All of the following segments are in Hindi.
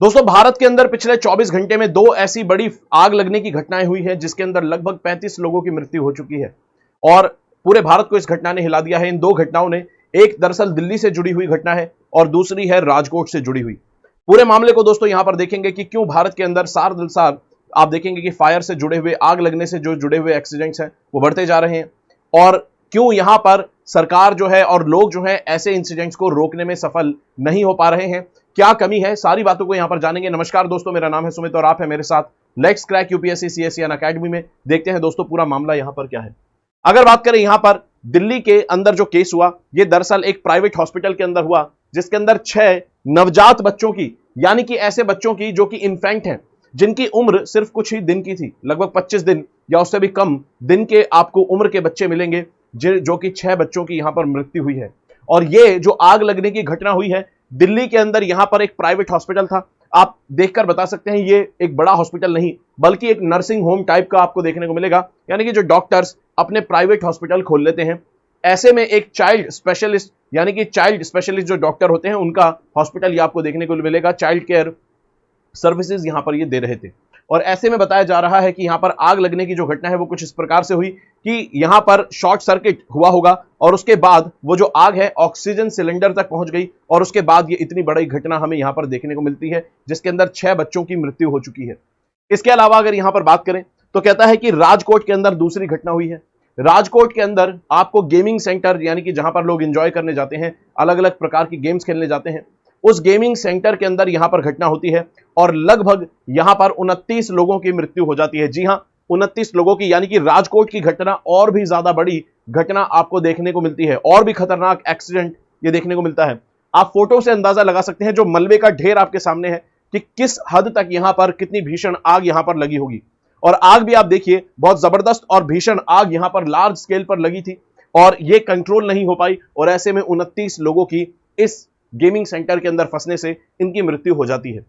दोस्तों, भारत के अंदर पिछले 24 घंटे में दो ऐसी बड़ी आग लगने की घटनाएं हुई हैं जिसके अंदर लगभग 35 लोगों की मृत्यु हो चुकी है और पूरे भारत को इस घटना ने हिला दिया है। इन दो घटनाओं ने, एक दरअसल दिल्ली से जुड़ी हुई घटना है और दूसरी है राजकोट से जुड़ी हुई। पूरे मामले को दोस्तों यहां पर देखेंगे कि क्यों भारत के अंदर साल दर साल आप देखेंगे कि फायर से जुड़े हुए, आग लगने से जो जुड़े हुए एक्सीडेंट्स हैं वो बढ़ते जा रहे हैं और क्यों यहां पर सरकार जो है और लोग जो है ऐसे इंसिडेंट्स को रोकने में सफल नहीं हो पा रहे हैं। क्या कमी है, सारी बातों को यहां पर जानेंगे। नमस्कार दोस्तों, मेरा नाम है सुमित और आप है मेरे साथ let's crack UPSC CSE academy में। देखते हैं दोस्तों पूरा मामला यहां पर क्या है। अगर बात करें यहां पर दिल्ली के अंदर जो केस हुआ, यह दरअसल एक प्राइवेट हॉस्पिटल के अंदर हुआ जिसके अंदर 6 नवजात बच्चों की, यानी कि ऐसे बच्चों की जो कि इन्फेंट हैं, जिनकी उम्र सिर्फ कुछ ही दिन की थी, लगभग 25 दिन या उससे भी कम दिन के आपको उम्र के बच्चे मिलेंगे, जो कि 6 बच्चों की यहां पर मृत्यु हुई है। और ये जो आग लगने की घटना हुई है दिल्ली के अंदर, यहां पर एक प्राइवेट हॉस्पिटल था। आप देखकर बता सकते हैं ये एक बड़ा हॉस्पिटल नहीं बल्कि एक नर्सिंग होम टाइप का आपको देखने को मिलेगा, यानी कि जो डॉक्टर्स अपने प्राइवेट हॉस्पिटल खोल लेते हैं, ऐसे में एक चाइल्ड स्पेशलिस्ट, यानी कि चाइल्ड स्पेशलिस्ट जो डॉक्टर होते हैं उनका हॉस्पिटल ये आपको देखने को मिलेगा। चाइल्ड केयर सर्विसेज यहां पर ये दे रहे थे और ऐसे में बताया जा रहा है कि यहां पर आग लगने की जो घटना है वो कुछ इस प्रकार से हुई कि यहां पर शॉर्ट सर्किट हुआ होगा और उसके बाद वो जो आग है ऑक्सीजन सिलेंडर तक पहुंच गई और उसके बाद ये इतनी बड़ी घटना हमें यहां पर देखने को मिलती है जिसके अंदर 6 बच्चों की मृत्यु हो चुकी है। इसके अलावा अगर यहां पर बात करें तो कहता है कि राजकोट के अंदर दूसरी घटना हुई है। राजकोट के अंदर आपको गेमिंग सेंटर, यानी कि जहां पर लोग एंजॉय करने जाते हैं, अलग अलग प्रकार की गेम्स खेलने जाते हैं, उस गेमिंग सेंटर के अंदर यहां पर घटना होती है और लगभग यहां पर 29 लोगों की मृत्यु हो जाती है। जी हां, 29 लोगों की, यानी कि राजकोट की घटना और भी ज्यादा बड़ी घटना आपको देखने को मिलती है और भी खतरनाक एक्सीडेंट ये देखने को मिलता है। आप फोटो से अंदाजा लगा सकते हैं, जो मलबे का ढेर आपके सामने है, कि किस हद तक यहां पर कितनी भीषण आग यहां पर लगी होगी। और आग भी आप देखिए, बहुत जबरदस्त और भीषण आग यहां पर लार्ज स्केल पर लगी थी और यह कंट्रोल नहीं हो पाई और ऐसे में 29 लोगों की इस गेमिंग सेंटर के अंदर फंसने से इनकी मृत्यु हो जाती है।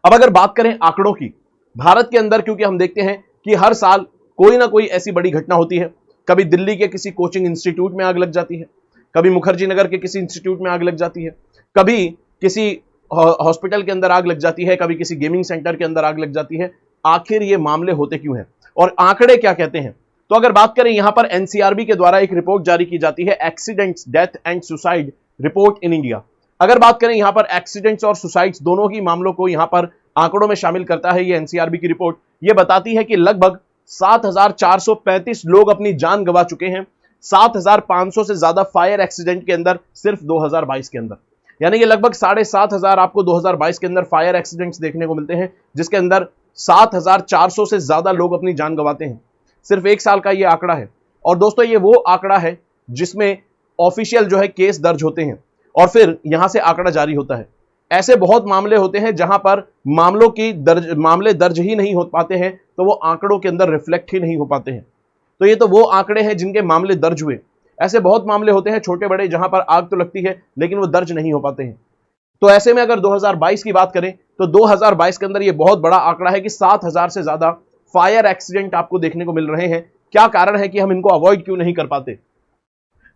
अब अगर बात करें आंकड़ों की, भारत के अंदर क्योंकि हम देखते हैं कि हर साल कोई ना कोई ऐसी बड़ी घटना होती है। कभी दिल्ली के किसी कोचिंग इंस्टीट्यूट में आग लग जाती है, कभी मुखर्जी नगर के किसी इंस्टीट्यूट में आग लग जाती है, कभी किसी हॉस्पिटल के अंदर आग लग जाती है, कभी किसी गेमिंग सेंटर के अंदर आग लग जाती है। आखिर ये मामले होते क्यों हैं और आंकड़े क्या कहते हैं? तो अगर बात करें, यहां पर एनसीआरबी के द्वारा एक रिपोर्ट जारी की जाती है, accidents, death and suicide report in India. अगर बात करें यहां पर एक्सीडेंट्स और सुसाइड्स दोनों ही मामलों को यहां पर आंकड़ों में शामिल करता है ये एनसीआरबी की रिपोर्ट। ये बताती है कि लगभग 7,435 लोग अपनी जान गंवा चुके हैं 7,500 से ज्यादा फायर एक्सीडेंट के अंदर सिर्फ 2022 के अंदर, यानी कि लगभग 7,500 आपको 2022 के अंदर फायर एक्सीडेंट्स देखने को मिलते हैं जिसके अंदर 7,400 से ज्यादा लोग अपनी जान गंवाते हैं। सिर्फ एक साल का ये आंकड़ा है और दोस्तों ये वो आंकड़ा है जिसमें ऑफिशियल जो है केस दर्ज होते हैं और फिर यहां से आंकड़ा जारी होता है। ऐसे बहुत मामले होते हैं जहां पर मामले दर्ज ही नहीं हो पाते हैं, तो वो आंकड़ों के अंदर रिफ्लेक्ट ही नहीं हो पाते हैं। तो ये तो वो आंकड़े हैं जिनके मामले दर्ज हुए। ऐसे बहुत मामले होते हैं छोटे बड़े जहां पर आग तो लगती है लेकिन वो दर्ज नहीं हो पाते हैं। तो ऐसे में अगर 2022 की बात करें तो 2022 के अंदर ये बहुत बड़ा आंकड़ा है कि 7,000 से ज्यादा फायर एक्सीडेंट आपको देखने को मिल रहे हैं। क्या कारण है कि हम इनको अवॉइड क्यों नहीं कर पाते?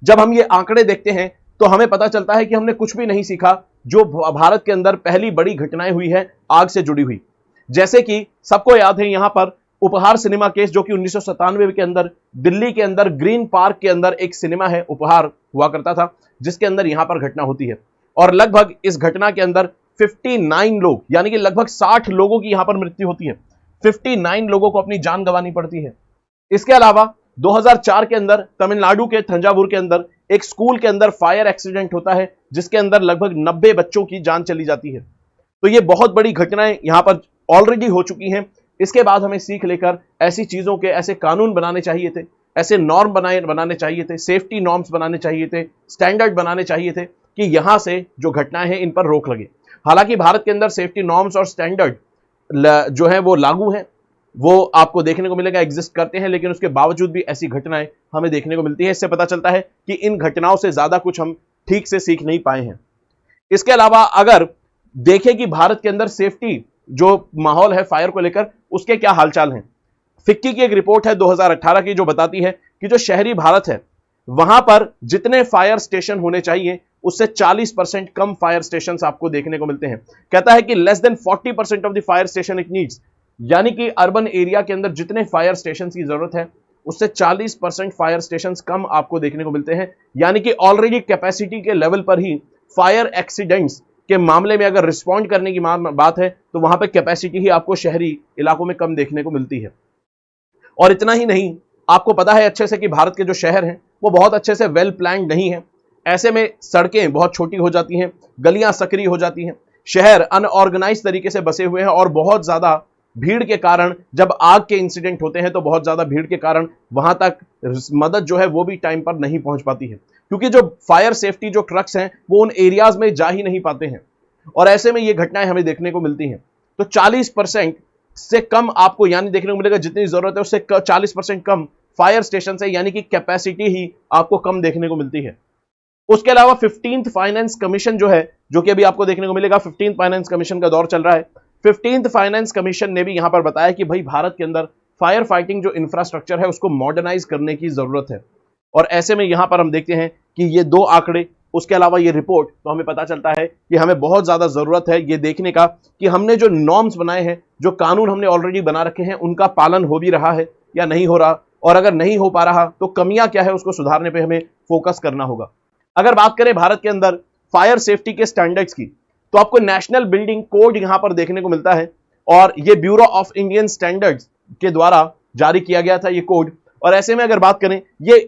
जब हम ये आंकड़े देखते हैं तो हमें पता चलता है कि हमने कुछ भी नहीं सीखा जो भारत के अंदर पहली बड़ी घटनाएं हुई है आग से जुड़ी हुई। जैसे कि सबको याद है यहां पर उपहार सिनेमा केस, जो कि 1997 के अंदर दिल्ली के अंदर ग्रीन पार्क के अंदर एक सिनेमा है, उपहार हुआ करता था, जिसके अंदर यहां पर घटना होती है और लगभग इस घटना के अंदर 59 लोग, यानी कि लगभग 60 लोगों की यहां पर मृत्यु होती है। 59 लोगों को अपनी जान गंवानी पड़ती है। इसके अलावा 2004 के अंदर तमिलनाडु के थंजावुर के अंदर एक स्कूल के अंदर फायर एक्सीडेंट होता है जिसके अंदर लगभग 90 बच्चों की जान चली जाती है। तो ये बहुत बड़ी घटनाएं यहां पर ऑलरेडी हो चुकी हैं। इसके बाद हमें सीख लेकर ऐसी चीजों के ऐसे कानून बनाने चाहिए थे, ऐसे नॉर्म बनाने चाहिए थे, सेफ्टी नॉर्म्स बनाने चाहिए थे, स्टैंडर्ड बनाने चाहिए थे कि यहां से जो घटनाएं हैं इन पर रोक लगे। हालांकि भारत के अंदर सेफ्टी नॉर्म्स और स्टैंडर्ड जो है वो लागू हैं, वो आपको देखने को मिलेगा, एग्जिस्ट करते हैं, लेकिन उसके बावजूद भी ऐसी घटनाएं हमें देखने को मिलती है। इससे पता चलता है कि इन घटनाओं से ज्यादा कुछ हम ठीक से सीख नहीं पाए हैं। इसके अलावा अगर देखें कि भारत के अंदर सेफ्टी जो माहौल है फायर को लेकर, उसके क्या हालचाल हैं, फिक्की की एक रिपोर्ट है 2018 की जो बताती है कि जो शहरी भारत है वहां पर जितने फायर स्टेशन होने चाहिए उससे 40% कम फायर स्टेशन आपको देखने को मिलते हैं। कहता है कि less than 40% of the fire station it needs, यानी कि अर्बन एरिया के अंदर जितने फायर स्टेशन की जरूरत है उससे 40% फायर स्टेशन कम आपको देखने को मिलते हैं। यानी कि ऑलरेडी कैपेसिटी के लेवल पर ही फायर एक्सीडेंट्स के मामले में अगर रिस्पॉन्ड करने की बात है तो वहां पर कैपेसिटी ही आपको शहरी इलाकों में कम देखने को मिलती है। और इतना ही नहीं, आपको पता है अच्छे से कि भारत के जो शहर हैं वो बहुत अच्छे से वेल प्लान्ड नहीं है। ऐसे में सड़कें बहुत छोटी हो जाती हैं, गलियां सक्रिय हो जाती हैं, शहर अनऑर्गेनाइज तरीके से बसे हुए हैं और बहुत ज्यादा भीड़ के कारण जब आग के इंसिडेंट होते हैं तो बहुत ज्यादा भीड़ के कारण वहां तक मदद जो है वो भी टाइम पर नहीं पहुंच पाती है, क्योंकि जो फायर सेफ्टी जो ट्रक्स हैं वो उन एरियाज में जा ही नहीं पाते हैं। और ऐसे में ये घटनाएं हमें देखने को मिलती हैं। तो 40% से कम आपको यानी देखने को मिलेगा, जितनी जरूरत है उससे 40% कम फायर स्टेशन है, यानी कि कैपेसिटी ही आपको कम देखने को मिलती है। उसके अलावा 15th फाइनेंस कमीशन जो है, जो कि अभी आपको देखने को मिलेगा, 15th फाइनेंस कमीशन का दौर चल रहा है। 15th फाइनेंस कमीशन ने भी यहां पर बताया कि भाई भारत के अंदर फायर फाइटिंग जो इंफ्रास्ट्रक्चर है उसको मॉडर्नाइज करने की जरूरत है। और ऐसे में यहां पर हम देखते हैं कि ये दो आंकड़े, उसके अलावा ये रिपोर्ट, तो हमें पता चलता है कि हमें बहुत ज्यादा जरूरत है ये देखने का कि हमने जो नॉर्म्स बनाए हैं, जो कानून हमने ऑलरेडी बना रखे हैं, उनका पालन हो भी रहा है या नहीं हो रहा, और अगर नहीं हो पा रहा तो कमियां क्या है उसको सुधारने पर हमें फोकस करना होगा। अगर बात करें भारत के अंदर फायर सेफ्टी के स्टैंडर्ड्स की, तो आपको नेशनल बिल्डिंग कोड यहां पर देखने को मिलता है, और ये ब्यूरो ऑफ इंडियन स्टैंडर्ड्स के द्वारा जारी किया गया था ये कोड। और ऐसे में अगर बात करें, ये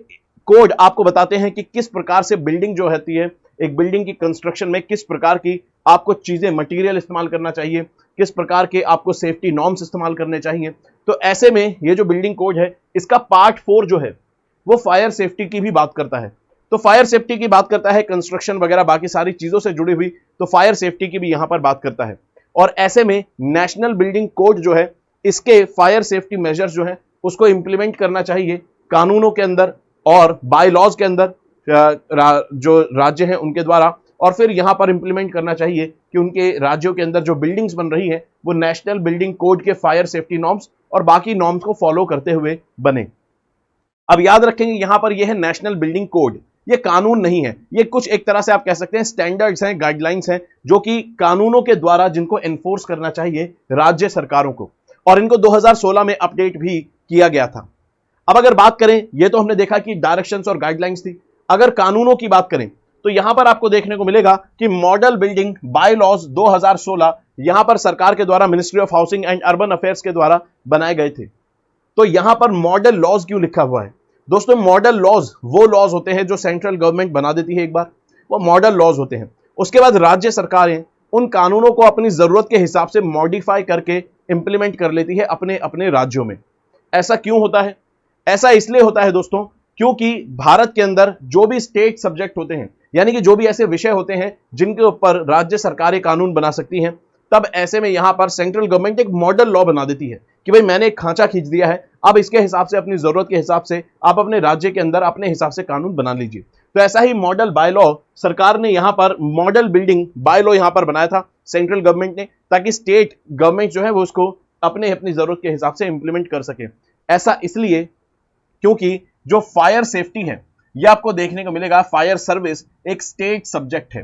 कोड आपको बताते हैं कि किस प्रकार से बिल्डिंग जो होती है, एक बिल्डिंग की कंस्ट्रक्शन में किस प्रकार की आपको चीजें, मटेरियल इस्तेमाल करना चाहिए, किस प्रकार के आपको सेफ्टी नॉर्म्स इस्तेमाल करने चाहिए। तो ऐसे में ये जो बिल्डिंग कोड है इसका पार्ट 4 जो है वो फायर सेफ्टी की भी बात करता है। तो फायर सेफ्टी की बात करता है, कंस्ट्रक्शन वगैरह बाकी सारी चीजों से जुड़ी हुई, तो फायर सेफ्टी की भी यहां पर बात करता है। और ऐसे में नेशनल बिल्डिंग कोड जो है, इसके फायर सेफ्टी मेजर्स जो है उसको इंप्लीमेंट करना चाहिए कानूनों के अंदर और बाय लॉज के अंदर, जो राज्य हैं उनके द्वारा, और फिर यहां पर इंप्लीमेंट करना चाहिए कि उनके राज्यों के अंदर जो बिल्डिंग्स बन रही हैं वो नेशनल बिल्डिंग कोड के फायर सेफ्टी नॉर्म्स और बाकी नॉर्म्स को फॉलो करते हुए बने। अब याद रखेंगे यहां पर यह है नेशनल बिल्डिंग कोड, ये कानून नहीं है, ये कुछ एक तरह से आप कह सकते हैं स्टैंडर्ड्स हैं, गाइडलाइंस हैं, जो कि कानूनों के द्वारा जिनको एनफोर्स करना चाहिए राज्य सरकारों को, और इनको 2016 में अपडेट भी किया गया था। अब अगर बात करें, ये तो हमने देखा कि डायरेक्शंस और गाइडलाइंस थी। अगर कानूनों की बात करें तो यहां पर आपको देखने को मिलेगा कि मॉडल बिल्डिंग बाय लॉज 2016 यहां पर सरकार के द्वारा, ministry of housing and urban affairs के द्वारा बनाए गए थे। तो यहां पर मॉडल लॉज क्यों लिखा हुआ है? दोस्तों, मॉडल लॉज वो लॉज होते हैं जो सेंट्रल गवर्नमेंट बना देती है, एक बार वो मॉडल लॉज होते हैं। उसके बाद राज्य सरकारें उन कानूनों को अपनी जरूरत के हिसाब से मॉडिफाई करके इंप्लीमेंट कर लेती है अपने अपने राज्यों में। ऐसा क्यों होता है? ऐसा इसलिए होता है दोस्तों, क्योंकि भारत के अंदर जो भी स्टेट सब्जेक्ट होते हैं, यानी कि जो भी ऐसे विषय होते हैं जिनके ऊपर राज्य सरकारें कानून बना सकती हैं, तब ऐसे में यहां पर सेंट्रल गवर्नमेंट एक मॉडल लॉ बना देती है कि भाई मैंने एक खांचा खींच दिया है, अब इसके हिसाब से, अपनी जरूरत के हिसाब से आप अपने राज्य के अंदर अपने हिसाब से कानून बना लीजिए। तो ऐसा ही मॉडल बाय लॉ सरकार ने यहां पर मॉडल बिल्डिंग बाय लॉ यहां पर बनाया था सेंट्रल गवर्नमेंट ने, ताकि स्टेट गवर्नमेंट जो है वो उसको अपने अपनी जरूरत के हिसाब से इंप्लीमेंट कर सके। ऐसा इसलिए क्योंकि जो फायर सेफ्टी है ये आपको देखने को मिलेगा, फायर सर्विस एक स्टेट सब्जेक्ट है।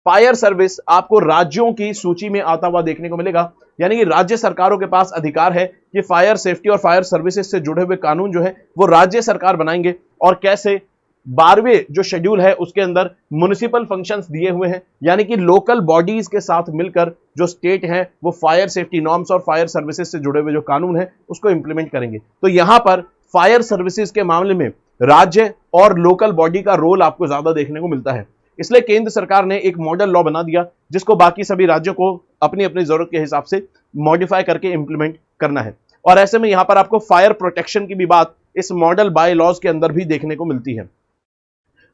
फायर सर्विस आपको राज्यों की सूची में आता हुआ देखने को मिलेगा, यानी कि राज्य सरकारों के पास अधिकार है कि फायर सेफ्टी और फायर सर्विसेज से जुड़े हुए कानून जो है वो राज्य सरकार बनाएंगे। और कैसे? 12वें जो शेड्यूल है उसके अंदर म्युनिसिपल फंक्शंस दिए हुए हैं, यानी कि लोकल बॉडीज के साथ मिलकर जो स्टेट है वो फायर सेफ्टी नॉर्म्स और फायर सर्विसेज से जुड़े हुए जो कानून है उसको इंप्लीमेंट करेंगे। तो यहां पर फायर सर्विसेज के मामले में राज्य और लोकल बॉडी का रोल आपको ज्यादा देखने को मिलता है। इसलिए केंद्र सरकार ने एक मॉडल लॉ बना दिया जिसको बाकी सभी राज्यों को अपनी अपनी जरूरत के हिसाब से मॉडिफाई करके इंप्लीमेंट करना है। और ऐसे में यहां पर आपको फायर प्रोटेक्शन की भी बात इस मॉडल बाय लॉज के अंदर भी देखने को मिलती है।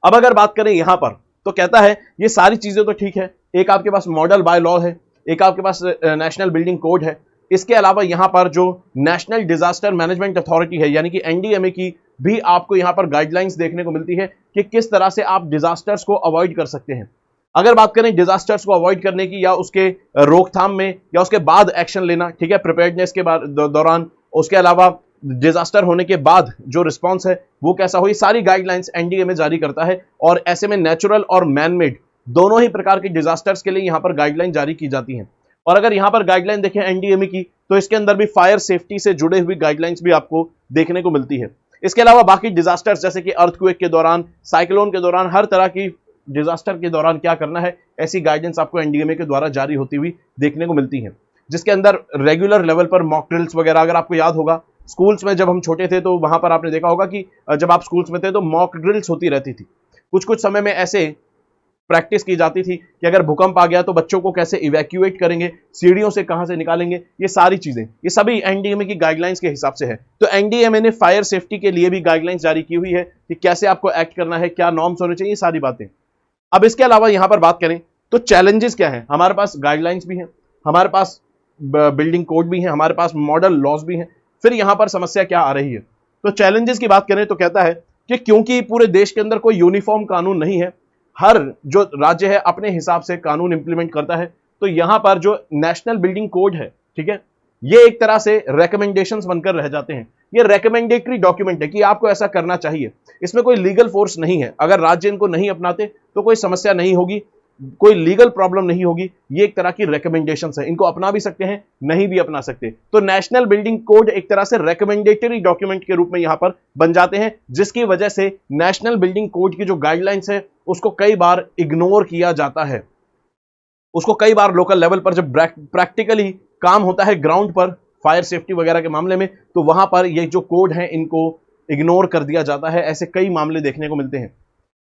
अब अगर बात करें यहां पर, तो कहता है ये सारी चीजें तो ठीक है, एक आपके पास मॉडल बाय लॉ है, एक आपके पास नेशनल बिल्डिंग कोड है, इसके अलावा यहां पर जो नेशनल डिजास्टर मैनेजमेंट अथॉरिटी है यानी कि एनडीएमए की भी आपको यहां पर गाइडलाइंस देखने को मिलती है कि किस तरह से आप डिजास्टर्स को अवॉइड कर सकते हैं। अगर बात करें डिजास्टर्स को अवॉइड करने की या उसके रोकथाम में या उसके बाद एक्शन लेना, ठीक है, प्रिपेयर्डनेस के दौरान, उसके अलावा डिजास्टर होने के बाद जो रिस्पॉन्स है वो कैसा हो, ये सारी गाइडलाइंस एनडीएमए जारी करता है। और ऐसे में नेचुरल और मैन मेड दोनों ही प्रकार के डिजास्टर्स के लिए यहां पर गाइडलाइन जारी की जाती हैं। और अगर यहां पर गाइडलाइन देखें एनडीएमए की, तो इसके अंदर भी फायर सेफ्टी से जुड़े हुई गाइडलाइंस भी आपको देखने को मिलती है। इसके अलावा बाकी डिजास्टर्स जैसे कि अर्थक्वेक के दौरान, साइक्लोन के दौरान, हर तरह की डिजास्टर के दौरान क्या करना है, ऐसी गाइडेंस आपको एनडीएमए के द्वारा जारी होती हुई देखने को मिलती है, जिसके अंदर रेगुलर लेवल पर मॉक ड्रिल्स वगैरह, अगर आपको याद होगा स्कूल्स में जब हम छोटे थे तो वहां पर आपने देखा होगा कि जब आप स्कूल्स में थे तो मॉक ड्रिल्स होती रहती थी। कुछ कुछ समय में ऐसे प्रैक्टिस की जाती थी कि अगर भूकंप आ गया तो बच्चों को कैसे इवैक्यूएट करेंगे, सीढ़ियों से कहां से निकालेंगे, ये सारी चीजें, ये सभी एनडीएमए की गाइडलाइंस के हिसाब से है। तो एनडीएमए ने फायर सेफ्टी के लिए भी गाइडलाइंस जारी की हुई है कि कैसे आपको एक्ट करना है, क्या नॉर्म्स होने चाहिए, सारी बातें। अब इसके अलावा यहां पर बात करें तो चैलेंजेस क्या है, हमारे पास गाइडलाइंस भी है, हमारे पास बिल्डिंग कोड भी है, हमारे पास मॉडल लॉज भी है, फिर यहां पर समस्या क्या आ रही है। तो चैलेंजेस की बात करें तो कहता है कि क्योंकि पूरे देश के अंदर कोई यूनिफॉर्म कानून नहीं है, हर जो राज्य है अपने हिसाब से कानून इंप्लीमेंट करता है, तो यहां पर जो नेशनल बिल्डिंग कोड है, ठीक है, ये एक तरह से रेकमेंडेशंस बनकर रह जाते हैं। ये रेकमेंडेटरी डॉक्यूमेंट है कि आपको ऐसा करना चाहिए, इसमें कोई लीगल फोर्स नहीं है। अगर राज्य इनको नहीं अपनाते तो कोई समस्या नहीं होगी, कोई लीगल प्रॉब्लम नहीं होगी। ये एक तरह की रेकमेंडेशंस है, इनको अपना भी सकते हैं, नहीं भी अपना सकते। तो नेशनल बिल्डिंग कोड एक तरह से रेकमेंडेटरी डॉक्यूमेंट के रूप में यहां पर बन जाते हैं, जिसकी वजह से नेशनल बिल्डिंग कोड की जो गाइडलाइंस है उसको कई बार इग्नोर किया जाता है। उसको कई बार लोकल लेवल पर जब प्रैक्टिकली काम होता है ग्राउंड पर फायर सेफ्टी वगैरह के मामले में, तो वहां पर ये जो कोड है इनको इग्नोर कर दिया जाता है। ऐसे कई मामले देखने को मिलते हैं।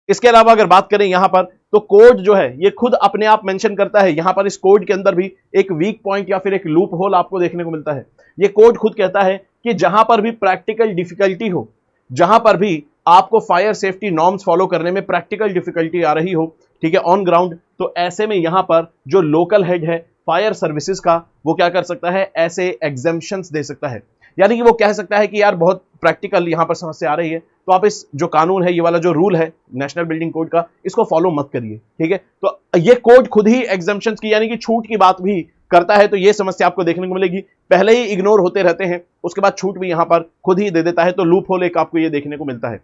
इसके अलावा अगर बात करें यहां पर, तो कोड जो है ये खुद अपने आप मेंशन करता है। यहां पर इस कोड के अंदर भी एक वीक पॉइंट या फिर एक लूप होल आपको देखने को मिलता है। ये कोड खुद कहता है कि जहां पर भी प्रैक्टिकल डिफिकल्टी हो, जहां पर भी आपको फायर सेफ्टी नॉर्म्स फॉलो करने में प्रैक्टिकल डिफिकल्टी आ रही हो, ठीक है, ऑन ग्राउंड, तो ऐसे में यहां पर जो लोकल हेड है फायर सर्विसेज का, वो क्या कर सकता है, ऐसे एग्जेम्पशंस दे सकता है। यानी कि वो कह सकता है कि यार बहुत प्रैक्टिकल यहां पर समस्या आ रही है, तो आप इस जो कानून है, ये वाला जो रूल है नेशनल बिल्डिंग कोड का, इसको फॉलो मत करिए, ठीक है। तो ये कोड खुद ही एग्जेम्पशंस की यानी कि छूट की बात भी करता है। तो ये समस्या आपको देखने को मिलेगी, पहले ही इग्नोर होते रहते हैं, उसके बाद छूट भी यहां पर खुद ही दे देता है। तो लूप होल एक आपको ये देखने को मिलता है।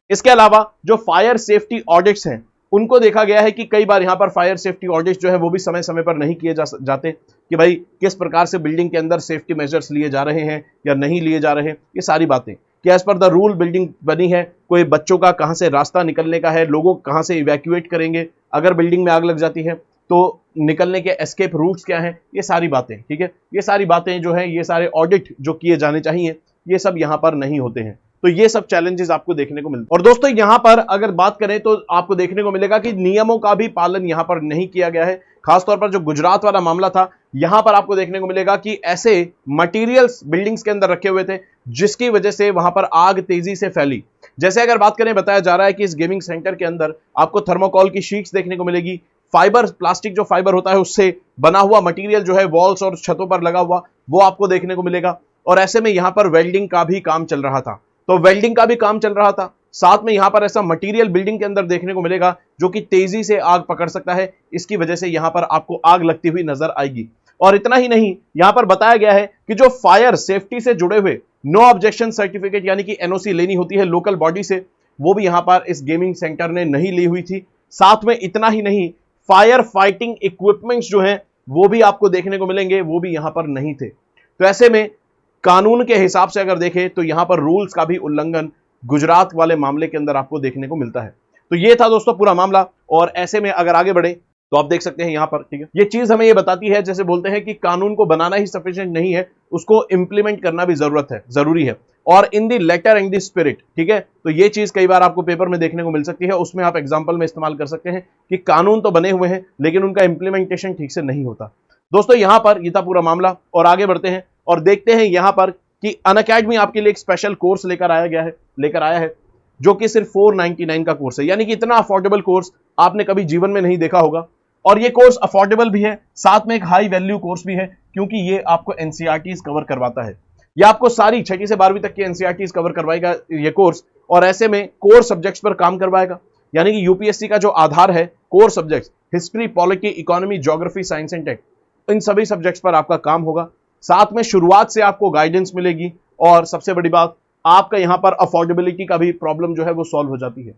इसके अलावा जो फायर सेफ्टी ऑडिट्स हैं, उनको देखा गया है कि कई बार यहां पर फायर सेफ्टी ऑडिट्स जो है वो भी समय समय पर नहीं किए जाते कि भाई किस प्रकार से बिल्डिंग के अंदर सेफ्टी मेजर्स लिए जा रहे हैं या नहीं लिए जा रहे हैं, ये सारी बातें कि as per the rule building बनी है, कोई बच्चों का कहां से रास्ता निकलने का है, लोगों कहां से इवैक्यूएट करेंगे, अगर बिल्डिंग में आग लग जाती है तो निकलने के एस्केप रूट्स क्या हैं, ये सारी बातें, ठीक है, ये सारी बातें जो है, ये सारे ऑडिट जो किए जाने चाहिए, ये सब यहां पर नहीं होते हैं। तो ये सब चैलेंजेस आपको देखने को मिलते हैं। और दोस्तों यहां पर अगर बात करें तो आपको देखने को मिलेगा कि नियमों का भी पालन यहां पर नहीं किया गया है। खासतौर पर जो गुजरात वाला मामला था, यहां पर आपको देखने को मिलेगा कि ऐसे मटेरियल्स बिल्डिंग्स के अंदर रखे हुए थे जिसकी वजह से वहां पर आग तेजी से फैली। जैसे अगर बात करें, बताया जा रहा है कि इस गेमिंग सेंटर के अंदर आपको थर्मोकॉल की शीट्स देखने को मिलेगी, फाइबर, प्लास्टिक जो फाइबर होता है उससे बना हुआ मटेरियल जो है वॉल्स और छतों पर लगा हुआ, वो आपको देखने को मिलेगा। और ऐसे में यहां पर वेल्डिंग का भी काम चल रहा था, तो वेल्डिंग का भी काम चल रहा था, साथ में यहां पर ऐसा मटेरियल बिल्डिंग के अंदर देखने को मिलेगा जो कि तेजी से आग पकड़ सकता है। इसकी वजह से यहां पर आपको आग लगती हुई नजर आएगी। और इतना ही नहीं, यहां पर बताया गया है कि जो फायर सेफ्टी से जुड़े हुए नो ऑब्जेक्शन सर्टिफिकेट यानी कि एनओसी लेनी होती है लोकल बॉडी से, वो भी यहां पर इस गेमिंग सेंटर ने नहीं ली हुई थी। साथ में इतना ही नहीं, फायर फाइटिंग इक्विपमेंट्स जो हैं वो भी आपको देखने को मिलेंगे, वो भी यहां पर नहीं थे। तो ऐसे में कानून के हिसाब से अगर देखें तो यहां पर रूल्स का भी उल्लंघन गुजरात वाले मामले के अंदर आपको देखने को मिलता है। तो ये था दोस्तों पूरा मामला। और ऐसे में अगर आगे बढ़े तो आप देख सकते हैं यहां पर, ठीक है, ये चीज हमें ये बताती है, जैसे बोलते हैं कि कानून को बनाना ही सफिशिएंट नहीं है, उसको इंप्लीमेंट करना भी जरूरी है, और in the letter and the spirit, ठीक है। तो ये चीज कई बार आपको पेपर में देखने को मिल सकती है, उसमें आप एग्जांपल में इस्तेमाल कर सकते हैं कि कानून तो बने हुए हैं लेकिन उनका इंप्लीमेंटेशन ठीक से नहीं होता। दोस्तों यहां पर ये था पूरा मामला। और आगे बढ़ते हैं और देखते हैं यहां पर कि अनअकैडमी आपके लिए एक स्पेशल कोर्स लेकर आया है जो कि सिर्फ 499 का कोर्स है। यानी कि इतना अफोर्डेबल कोर्स आपने कभी जीवन में नहीं देखा होगा। और ये कोर्स अफोर्डेबल भी है, साथ में एक हाई वैल्यू कोर्स भी है, क्योंकि ये आपको एनसीईआरटीज कवर करवाता है। ये आपको सारी 6वीं से 12वीं तक की एनसीईआरटीज कवर करवाएगा ये कोर्स, और ऐसे में कोर सब्जेक्ट्स पर काम करवाएगा। यानी कि यूपीएससी का जो आधार है, core subjects history, polity, economy, geography, science and tech, इन सभी सब्जेक्ट्स पर आपका काम होगा। साथ में शुरुआत से आपको गाइडेंस मिलेगी, और सबसे बड़ी बात, आपका यहां पर अफोर्डेबिलिटी का भी प्रॉब्लम जो है वो सॉल्व हो जाती है।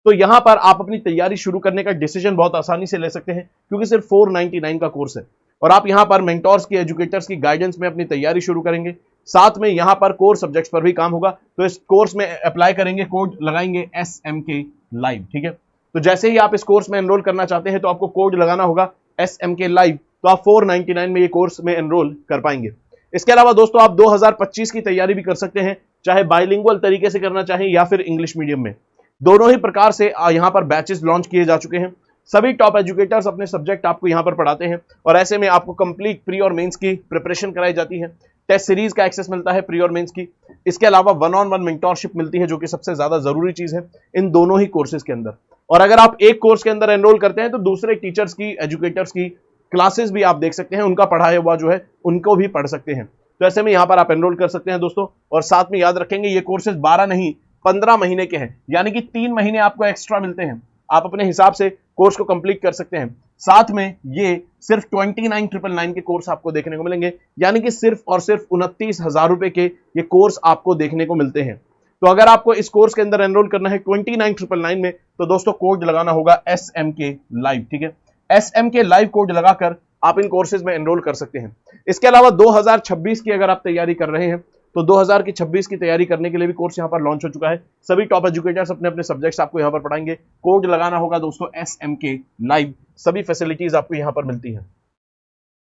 तो यहां पर आप अपनी तैयारी शुरू करने का डिसीजन बहुत आसानी से ले सकते हैं, क्योंकि सिर्फ 499 का कोर्स है और आप यहां पर मेंटोर्स की, एजुकेटर्स की गाइडेंस में अपनी तैयारी शुरू करेंगे। साथ में यहां पर कोर सब्जेक्ट्स पर भी काम होगा। तो इस कोर्स में अप्लाई करेंगे, कोड लगाएंगे SMK लाइव, ठीक है। तो जैसे ही आप इस कोर्स में एनरोल करना चाहते हैं तो आपको कोड लगाना होगा SMK लाइव, तो आप 499 में ये कोर्स में एनरोल कर पाएंगे। इसके अलावा दोस्तों आप 2025 की तैयारी भी कर सकते हैं, चाहे बाइलिंगुअल तरीके से करना चाहें या फिर इंग्लिश मीडियम में। दोनों ही प्रकार से यहां पर बैचेस लॉन्च किए जा चुके हैं। सभी टॉप एजुकेटर्स अपने सब्जेक्ट आपको यहां पर पढ़ाते हैं और ऐसे में आपको कंप्लीट प्री और मेंस की प्रिपरेशन कराई जाती है। टेस्ट सीरीज का एक्सेस मिलता है प्री और मेंस की। इसके अलावा 1-on-1 मेंटोरशिप मिलती है, जो कि सबसे ज्यादा जरूरी चीज है इन दोनों ही कोर्सेज के अंदर। और अगर आप एक कोर्स के अंदर एनरोल करते हैं तो दूसरे टीचर्स की, एजुकेटर्स की क्लासेस भी आप देख सकते हैं, उनका पढ़ाया हुआ जो है उनको भी पढ़ सकते हैं। तो ऐसे में यहां पर आप एनरोल कर सकते हैं दोस्तों। और साथ में याद रखेंगे ये कोर्सेज 12 नहीं 15 महीने के हैं, यानी कि 3 महीने आपको एक्स्ट्रा मिलते हैं। आप अपने हिसाब से कोर्स को कंप्लीट कर सकते हैं। साथ में ये सिर्फ 29,999 के कोर्स आपको देखने को मिलेंगे, यानी कि सिर्फ और सिर्फ 29,000 रुपए के ये कोर्स आपको देखने को मिलते हैं। तो अगर आपको इस कोर्स के अंदर एनरोल करना है 29,999 में, तो दोस्तों कोड लगाना होगा SMK लाइव, ठीक है। SMK लाइव कोड लगाकर आप इन कोर्सेज में एनरोल कर सकते हैं। इसके अलावा 2026 की अगर आप तैयारी कर रहे हैं तो 2026 की तैयारी करने के लिए भी कोर्स यहां पर लॉन्च हो चुका है। सभी टॉप एजुकेटर्स अपने अपने सब्जेक्ट्स आपको यहां पर पढ़ाएंगे। कोड लगाना होगा दोस्तों SMK लाइव। सभी फैसिलिटीज आपको यहां पर मिलती हैं।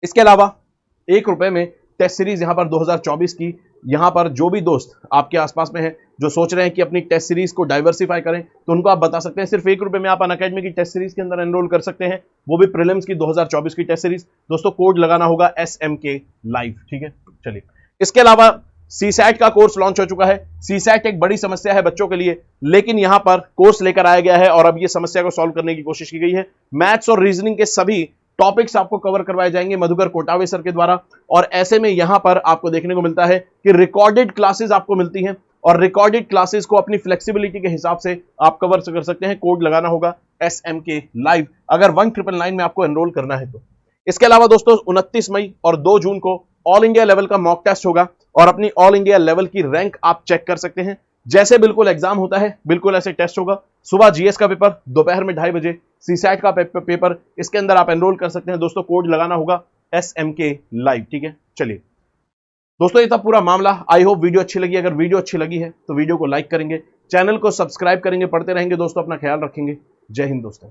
इसके अलावा ₹1 में टेस्ट सीरीज यहां पर 2024 की, यहां पर जो भी दोस्त आपके आसपास में हैं जो सोच रहे हैं कि अपनी टेस्ट सीरीज को डाइवर्सिफाई करें, तो उनको आप बता सकते हैं सिर्फ ₹1 में आप अनअकैडमी की टेस्ट सीरीज के अंदर एनरोल कर सकते हैं, वो भी प्रीलिम्स की 2024 की टेस्ट सीरीज। दोस्तों कोड लगाना होगा SMK लाइव, ठीक है। चलिए, इसके अलावा CSAT का कोर्स लॉन्च हो चुका है। CSAT एक बड़ी समस्या है बच्चों के लिए, लेकिन यहां पर कोर्स लेकर आया गया है और अब ये समस्या को सॉल्व करने की कोशिश की गई है। मैथ्स और रीजनिंग के सभी टॉपिक्स आपको कवर करवाए जाएंगे मधुकर कोटावे सर के द्वारा। और ऐसे में यहां पर आपको देखने को मिलता है कि रिकॉर्डेड क्लासेस आपको मिलती हैं और रिकॉर्डेड क्लासेस को अपनी फ्लेक्सिबिलिटी के हिसाब से आप कवर कर सकते हैं। कोड लगाना होगा SMK लाइव अगर 1999 में आपको एनरोल करना है तो। इसके अलावा दोस्तों 29 मई और 2 जून को ऑल इंडिया लेवल का मॉक टेस्ट होगा और अपनी ऑल इंडिया लेवल की रैंक आप चेक कर सकते हैं। जैसे बिल्कुल एग्जाम होता है बिल्कुल ऐसे टेस्ट होगा। सुबह GS का पेपर, दोपहर में 2:30 बजे CSAT का पेपर, इसके अंदर आप एनरोल कर सकते हैं दोस्तों। कोड लगाना होगा SMK लाइव, ठीक है। चलिए दोस्तों, ये था पूरा मामला। आई होप वीडियो अच्छी लगी। अगर वीडियो अच्छी लगी है तो वीडियो को लाइक करेंगे, चैनल को सब्सक्राइब करेंगे, पढ़ते रहेंगे दोस्तों। अपना ख्याल रखेंगे। जय हिंद दोस्तों।